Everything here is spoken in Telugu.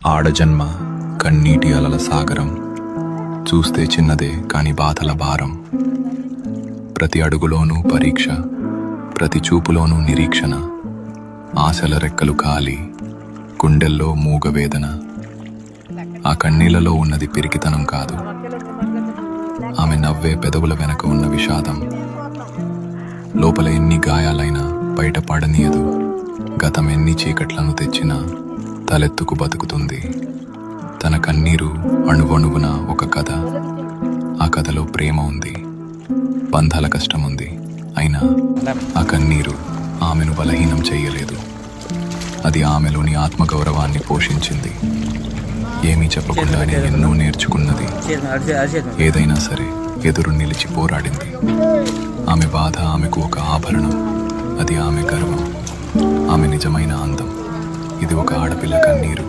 ఆడజన్మ కన్నీటి అలల సాగరం, చూస్తే చిన్నదే కాని బాధల భారం. ప్రతి అడుగులోనూ పరీక్ష, ప్రతి చూపులోనూ నిరీక్షణ. ఆశల రెక్కలు కాలి, గుండెల్లో మూగవేదన. ఆ కన్నీళ్లలో ఉన్నది పిరికితనం కాదు, ఆమె నవ్వే పెదవుల వెనక ఉన్న విషాదం. లోపల ఎన్ని గాయాలైనా బయట పడనీయదు, గతం ఎన్ని చీకట్లను తెచ్చినా తలెత్తుకు బతుకుతుంది. తన కన్నీరు అణువణువున ఒక కథ. ఆ కథలో ప్రేమ ఉంది, బంధాల కష్టం ఉంది. అయినా ఆ కన్నీరు ఆమెను బలహీనం చెయ్యలేదు. అది ఆమెలోని ఆత్మగౌరవాన్ని పోషించింది. ఏమీ చెప్పకుండానే ఎన్నో నేర్చుకున్నది. ఏదైనా సరే ఎదురు నిలిచి పోరాడింది. ఆమె బాధ ఆమెకు ఒక ఆభరణం, అది ఆమె గర్వం, ఆమె నిజమైన అందం. ఇది ఒక ఆడపిల్ల కన్నీరు.